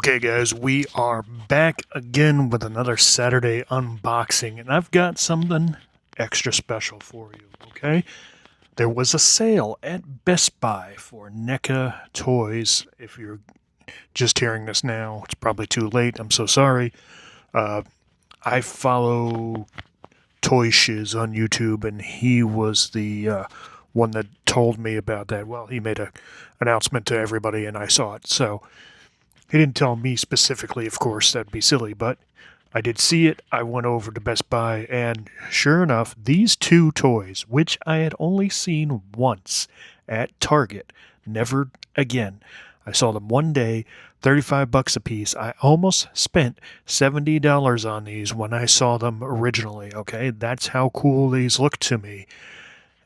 Okay, guys, we are back again with another Saturday unboxing, and I've got something extra special for you, okay? There was a sale at Best Buy for NECA toys. If you're just hearing this now, it's probably too late. I'm so sorry. Uh, I follow Toy Shiz on YouTube, and he was the one that told me about that. Well, he made an announcement to everybody, and I saw it. So he didn't tell me specifically, of course, that'd be silly, but I did see it. I went over to Best Buy, and sure enough, these two toys, which I had only seen once at Target, never again. I saw them one day, 35 bucks a piece. I almost spent $70 on these when I saw them originally, okay? That's how cool these looked to me.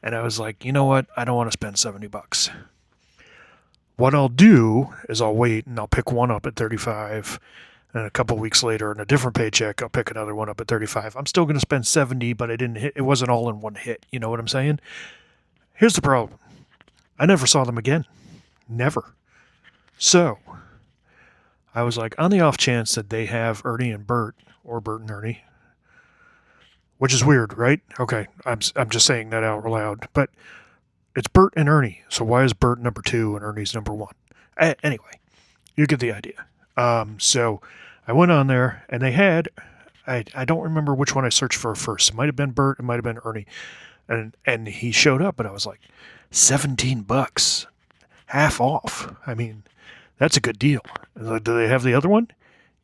And I was like, you know what? I don't want to spend 70 bucks. What I'll do is I'll wait and I'll pick one up at 35, and a couple weeks later in a different paycheck I'll pick another one up at 35. I'm still going to spend 70, but it wasn't all in one hit. You know what I'm saying? Here's the problem. I never saw them again. Never. So, I was like, on the off chance that they have Ernie and Bert, or Bert and Ernie, which is weird, right? Okay, I'm just saying that out loud, but it's Bert and Ernie, so why is Bert number 2 and Ernie's number 1? Anyway, you get the idea. So I went on there, and they had, I don't remember which one I searched for first. It might have been Bert, it might have been Ernie, and he showed up, and I was like, 17 bucks, half off. I mean, that's a good deal. Do they have the other one?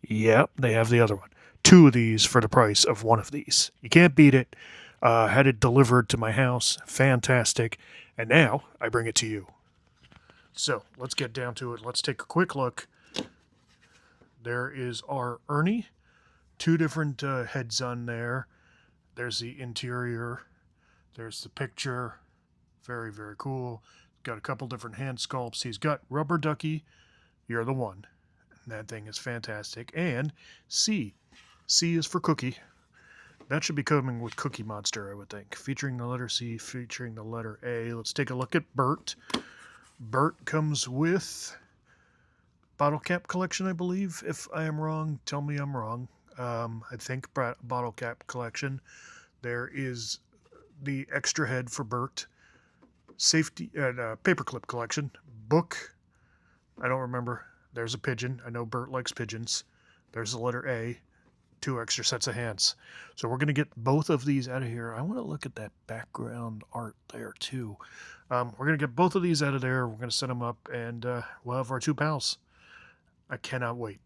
Yep, they have the other one. 2 of these for the price of 1 of these. You can't beat it. Had it delivered to my house. Fantastic. And now I bring it to you. So let's get down to it. Let's take a quick look. There is our Ernie. 2 different heads on there. There's the interior. There's the picture. Very, very cool. Got a couple different hand sculpts. He's got Rubber Ducky. You're the one. That thing is fantastic. And C. C is for Cookie. That should be coming with Cookie Monster, I would think. Featuring the letter C, featuring the letter A. Let's take a look at Bert. Bert comes with Bottle Cap Collection, I believe. If I am wrong, tell me I'm wrong. I think Bottle Cap Collection. There is the extra head for Bert. Safety Paperclip Collection. Book. I don't remember. There's a pigeon. I know Bert likes pigeons. There's the letter A. 2 extra sets of hands. So we're going to get both of these out of here. I want to look at that background art there too. We're going to get both of these out of there. We're going to set them up, and we'll have our 2 pals. I cannot wait.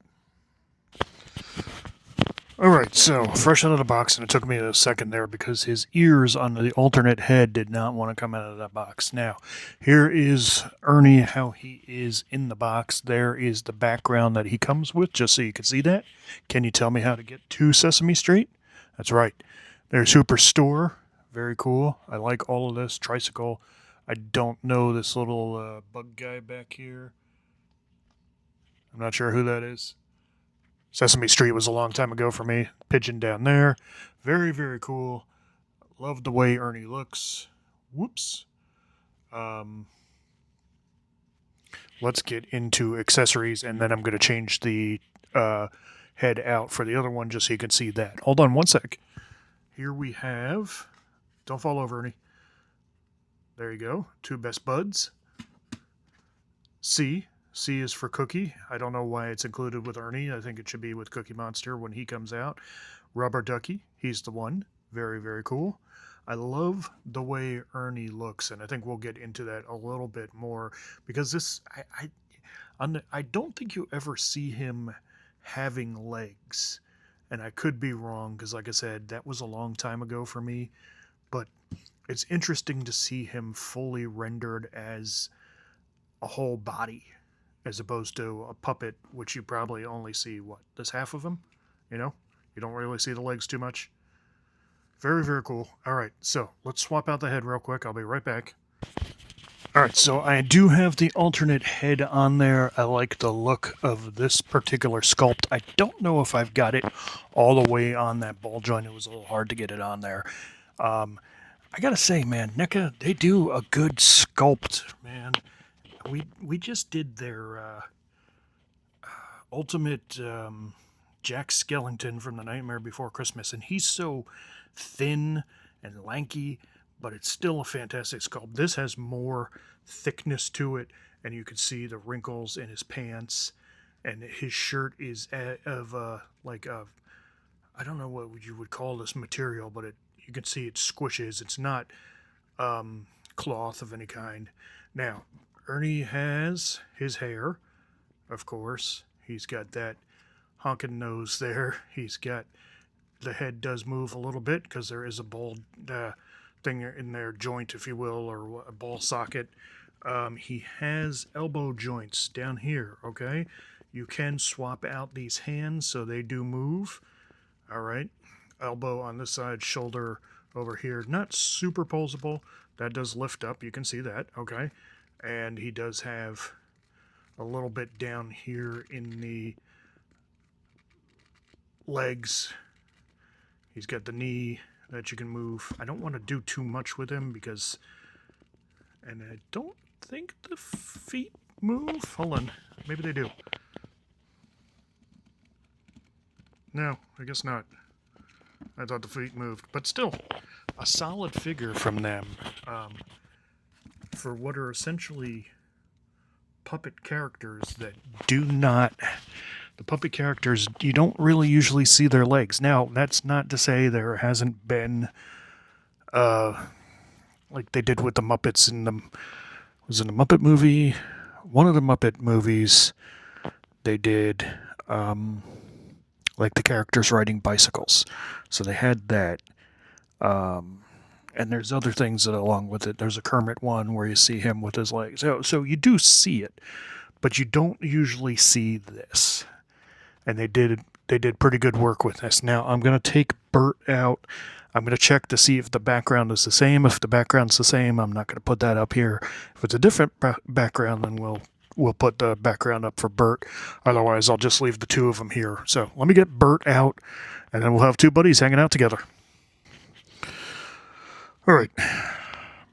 Alright, so fresh out of the box, and it took me a second there because his ears on the alternate head did not want to come out of that box. Now, here is Ernie, how he is in the box. There is the background that he comes with, just so you can see that. Can you tell me how to get to Sesame Street? That's right. There's Superstore. Very cool. I like all of this. Tricycle. I don't know this little bug guy back here. I'm not sure who that is. Sesame Street was a long time ago for me. Pigeon down there. Very, very cool. Love the way Ernie looks. Whoops. Let's get into accessories, and then I'm going to change the head out for the other one just so you can see that. Hold on one sec. Here we have... Don't fall over, Ernie. There you go. 2 best buds. C. C is for Cookie. I don't know why it's included with Ernie. I think it should be with Cookie Monster when he comes out. Rubber Ducky. He's the one. Very, very cool. I love the way Ernie looks, and I think we'll get into that a little bit more because this, I don't think you ever see him having legs, and I could be wrong because, like I said, that was a long time ago for me, but it's interesting to see him fully rendered as a whole body, as opposed to a puppet, which you probably only see, what, this half of him? You know? You don't really see the legs too much. Very, very cool. All right, so let's swap out the head real quick. I'll be right back. All right, so I do have the alternate head on there. I like the look of this particular sculpt. I don't know if I've got it all the way on that ball joint. It was a little hard to get it on there. I gotta say, man, NECA, they do a good sculpt, man. We just did their ultimate Jack Skellington from The Nightmare Before Christmas, and he's so thin and lanky, but it's still a fantastic sculpt. This has more thickness to it, and you can see the wrinkles in his pants, and his shirt is of like a, I don't know what you would call this material, but you can see it squishes. It's not cloth of any kind. Now, Ernie has his hair, of course. He's got that honking nose there. He's got the head does move a little bit because there is a bald thing in there, joint, if you will, or a ball socket. He has elbow joints down here, okay? You can swap out these hands so they do move. All right. Elbow on this side, shoulder over here. Not superposable. That does lift up. You can see that, okay? And he does have a little bit down here in the legs. He's got the knee that you can move. I don't want to do too much with him because, and I don't think the feet move. Hold on, maybe they do. No, I guess not. I thought the feet moved, but still, a solid figure from them for what are essentially puppet characters that do not. The puppet characters, you don't really usually see their legs. Now, that's not to say there hasn't been, like they did with the Muppets in the, was it a Muppet movie? One of the Muppet movies, they did, like the characters riding bicycles. So they had that. And there's other things that along with it. There's a Kermit one where you see him with his legs. So you do see it, but you don't usually see this. And they did pretty good work with this. Now I'm going to take Bert out. I'm going to check to see if the background is the same. If the background's the same, I'm not going to put that up here. If it's a different background, then we'll put the background up for Bert. Otherwise, I'll just leave the two of them here. So let me get Bert out, and then we'll have two buddies hanging out together. All right,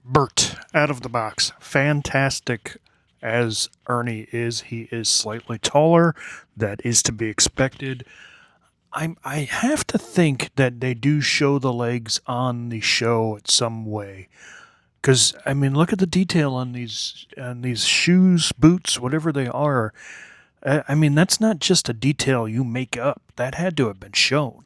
Bert out of the box. Fantastic as Ernie is. He is slightly taller. That is to be expected. I have to think that they do show the legs on the show in some way. Because, I mean, look at the detail on these shoes, boots, whatever they are. I mean, that's not just a detail you make up. That had to have been shown.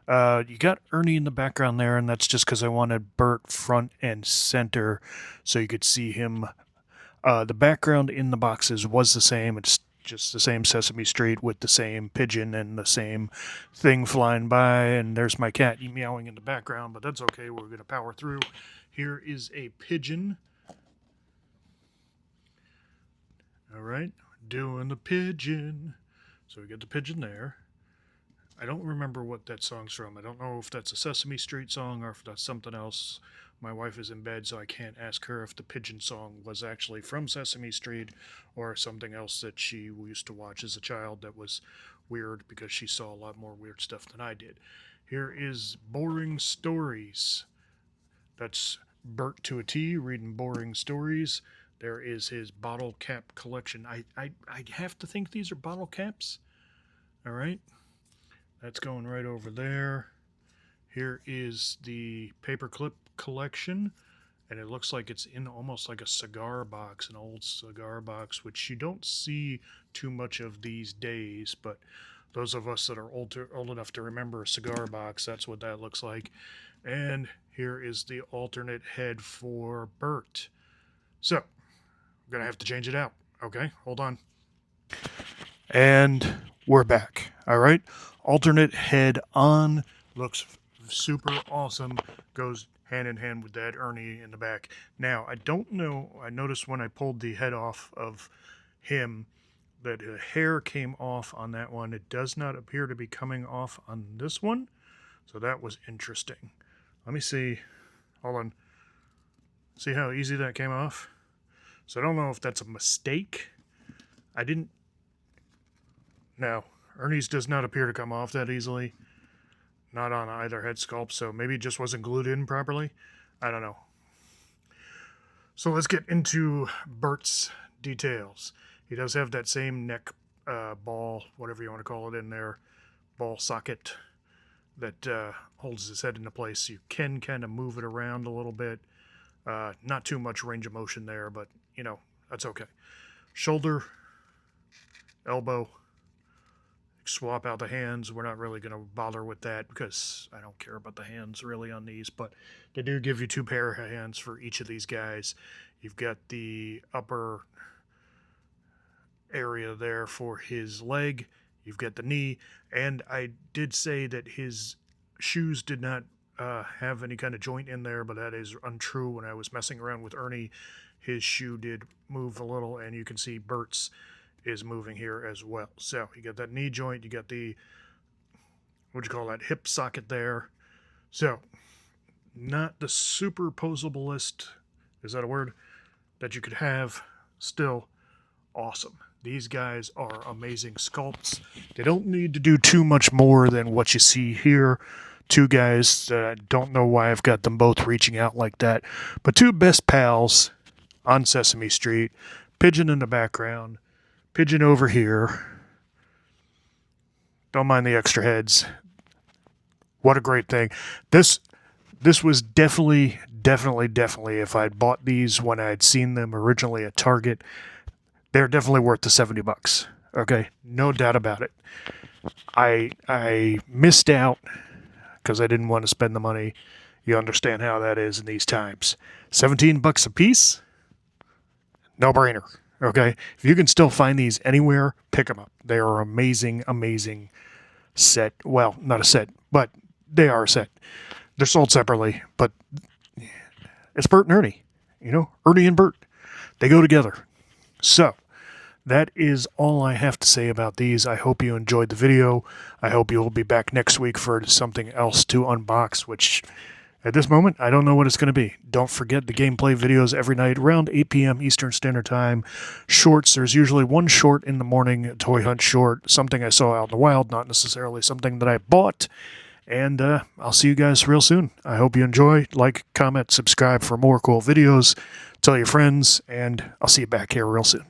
You got Ernie in the background there, and that's just because I wanted Bert front and center so you could see him. The background in the boxes was the same. It's just the same Sesame Street with the same pigeon and the same thing flying by, and there's my cat meowing in the background, but that's okay. We're going to power through. Here is a pigeon. All right, doing the pigeon. So we get the pigeon there. I don't remember what that song's from. I don't know if that's a Sesame Street song or if that's something else. My wife is in bed, so I can't ask her if the pigeon song was actually from Sesame Street or something else that she used to watch as a child that was weird because she saw a lot more weird stuff than I did. Here is Boring Stories. That's Bert to a T reading Boring Stories. There is his bottle cap collection. I have to think these are bottle caps. All right. That's going right over there. Here is the paperclip collection, and it looks like it's in almost like a cigar box, an old cigar box, which you don't see too much of these days, but those of us that are old enough to remember a cigar box, that's what that looks like. And here is the alternate head for Bert. So, I'm going to have to change it out. Okay, hold on. And we're back. All right. Alternate head on. Looks super awesome. Goes hand in hand with that Ernie in the back. Now, I don't know. I noticed when I pulled the head off of him that the hair came off on that one. It does not appear to be coming off on this one. So that was interesting. Let me see. Hold on. See how easy that came off? So I don't know if that's a mistake. I didn't. No. Ernie's does not appear to come off that easily. Not on either head sculpt, so maybe it just wasn't glued in properly. I don't know. So let's get into Bert's details. He does have that same neck ball, whatever you want to call it in there, ball socket that holds his head into place. You can kind of move it around a little bit. Not too much range of motion there, but, you know, that's okay. Shoulder, elbow, swap out the hands. We're not really going to bother with that because I don't care about the hands really on these, but they do give you 2 pair of hands for each of these guys. You've got the upper area there for his leg. You've got the knee, and I did say that his shoes did not have any kind of joint in there, but that is untrue. When I was messing around with Ernie, his shoe did move a little, and you can see Bert's is moving here as well. So you got that knee joint, you got the, what'd you call that, hip socket there. So not the superposablest, is that a word, that you could have. Still awesome. These guys are amazing sculpts. They don't need to do too much more than what you see here. 2 guys that I don't know why I've got them both reaching out like that, but 2 best pals on Sesame Street. Pigeon in the background, Pigeon over here. Don't mind the extra heads. What a great thing. This was definitely, if I'd bought these when I'd seen them originally at Target, they're definitely worth the $70. Okay, no doubt about it. I missed out because I didn't want to spend the money. You understand how that is in these times. $17 a piece? No brainer. Okay, if you can still find these anywhere, pick them up. They are amazing, amazing set. Well, not a set, but they are a set. They're sold separately, but it's Bert and Ernie. You know, Ernie and Bert. They go together. So, that is all I have to say about these. I hope you enjoyed the video. I hope you will be back next week for something else to unbox, which at this moment, I don't know what it's going to be. Don't forget the gameplay videos every night around 8 p.m. Eastern Standard Time. Shorts, there's usually 1 short in the morning, a toy hunt short, something I saw out in the wild, not necessarily something that I bought. And I'll see you guys real soon. I hope you enjoy. Like, comment, subscribe for more cool videos. Tell your friends, and I'll see you back here real soon.